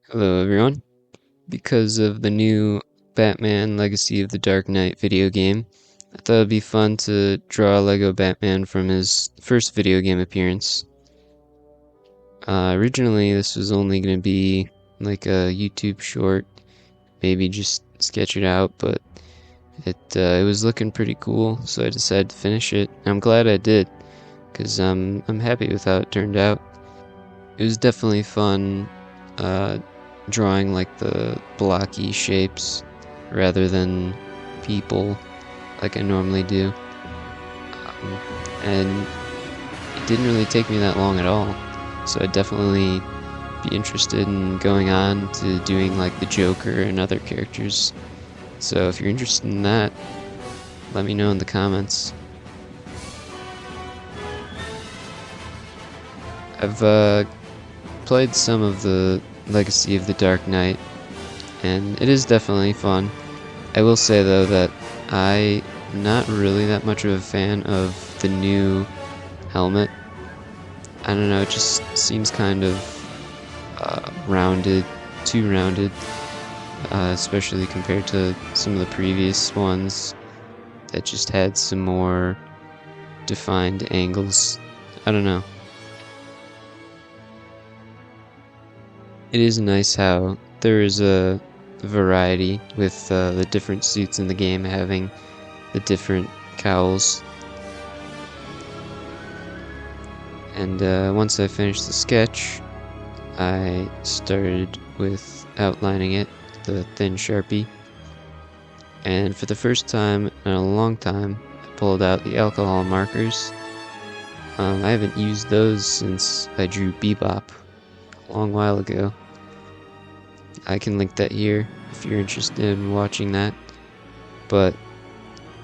Hello, everyone. Because of the new Batman Legacy of the Dark Knight video game, I thought it'd be fun to draw Lego Batman from his first video game appearance. Originally, this was only going to be like a YouTube short, maybe just sketch it out, but it was looking pretty cool, so I decided to finish it. I'm glad I did, because I'm happy with how it turned out. It was definitely fun uh, drawing like the blocky shapes rather than people like I normally do. And it didn't really take me that long at all. So I'd definitely be interested in going on to doing like the Joker and other characters. So if you're interested in that, let me know in the comments. I've played some of the Legacy of the Dark Knight, and it is definitely fun. I will say though that I'm not really that much of a fan of the new helmet. I don't know, it just seems kind of rounded, too rounded, especially compared to some of the previous ones that just had some more defined angles. I don't know. It is nice how there is a variety with the different suits in the game having the different cowls. And once I finished the sketch, I started with outlining it with a thin Sharpie. And for the first time in a long time, I pulled out the alcohol markers. I haven't used those since I drew Bebop a long while ago. I can link that here if you're interested in watching that. But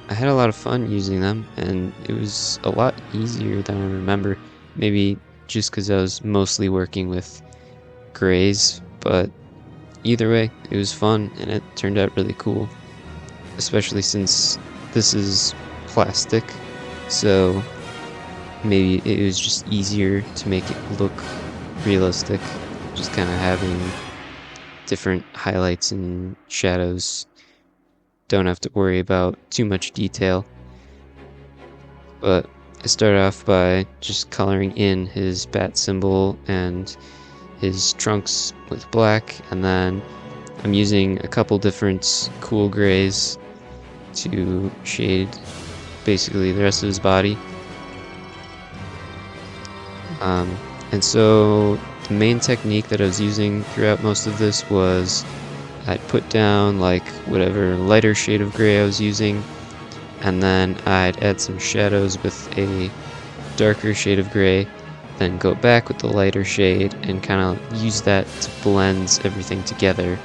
I had a lot of fun using them, and it was a lot easier than I remember. Maybe just because I was mostly working with grays, but either way, it was fun and it turned out really cool. Especially since this is plastic, so maybe it was just easier to make it look realistic, just kind of having different highlights and shadows. Don't have to worry about too much detail. But I started off by just coloring in his bat symbol and his trunks with black, and then I'm using a couple different cool grays to shade basically the rest of his body. And so the main technique that I was using throughout most of this was I'd put down like whatever lighter shade of gray I was using, and then I'd add some shadows with a darker shade of gray, then go back with the lighter shade and kind of use that to blend everything together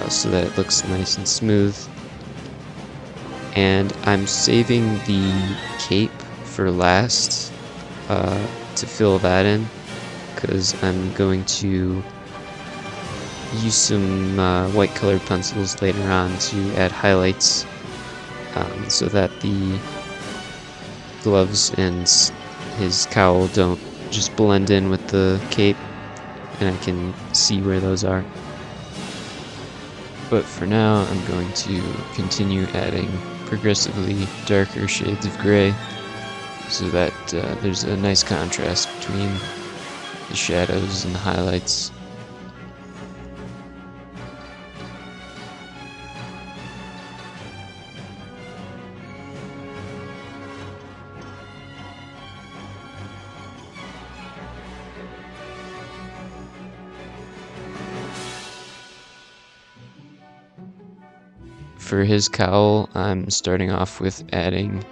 so that it looks nice and smooth. And I'm saving the cape for last to fill that in, because I'm going to use some white colored pencils later on to add highlights so that the gloves and his cowl don't just blend in with the cape, and I can see where those are. But for now, I'm going to continue adding progressively darker shades of gray so that there's a nice contrast between the shadows and the highlights. For his cowl, I'm starting off with adding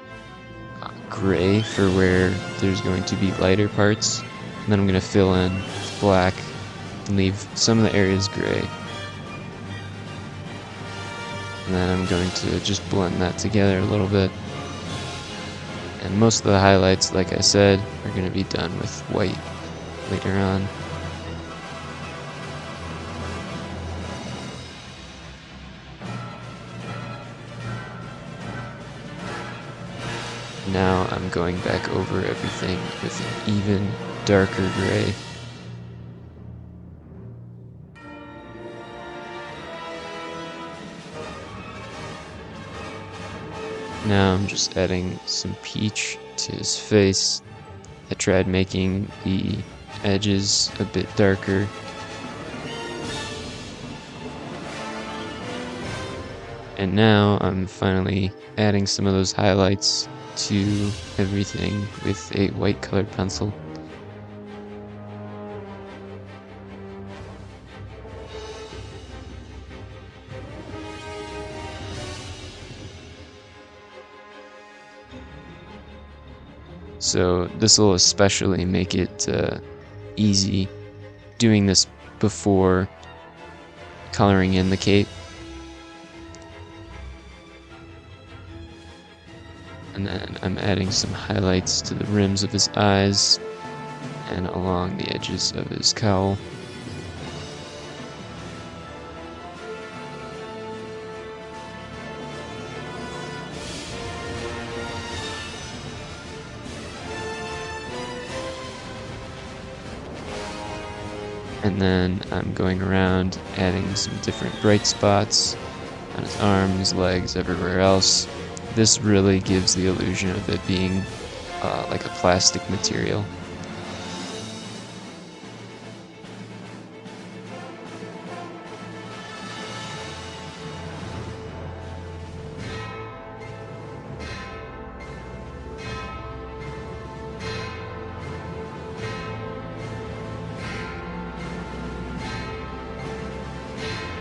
gray for where there's going to be lighter parts, and then I'm going to fill in with black and leave some of the areas gray. And then I'm going to just blend that together a little bit. And most of the highlights, like I said, are going to be done with white later on. Now I'm going back over everything with an even darker gray. Now I'm just adding some peach to his face. I tried making the edges a bit darker. And now I'm finally adding some of those highlights to everything with a white colored pencil. So this will especially make it easy doing this before coloring in the cape. And then I'm adding some highlights to the rims of his eyes and along the edges of his cowl. And then I'm going around adding some different bright spots on his arms, legs, everywhere else. This really gives the illusion of it being like a plastic material.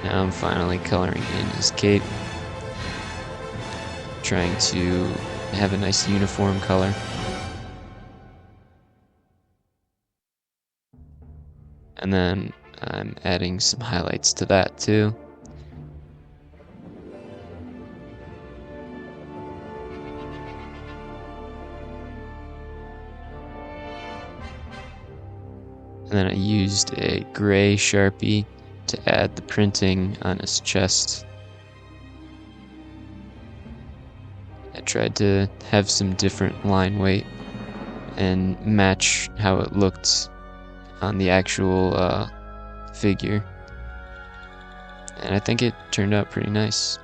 Now I'm finally coloring in his cape, trying to have a nice uniform color. And then I'm adding some highlights to that too. And then I used a gray Sharpie to add the printing on his chest. I tried to have some different line weight and match how it looked on the actual figure. And I think it turned out pretty nice.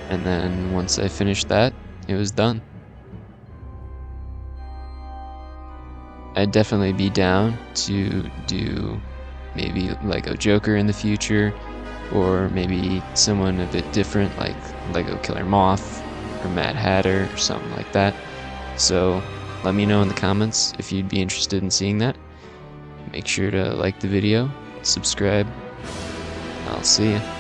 And then once I finished that, it was done. I'd definitely be down to do maybe Lego Joker in the future, or maybe someone a bit different like Lego Killer Moth or Mad Hatter or something like that. So let me know in the comments if you'd be interested in seeing that. Make sure to like the video, subscribe. I'll see ya.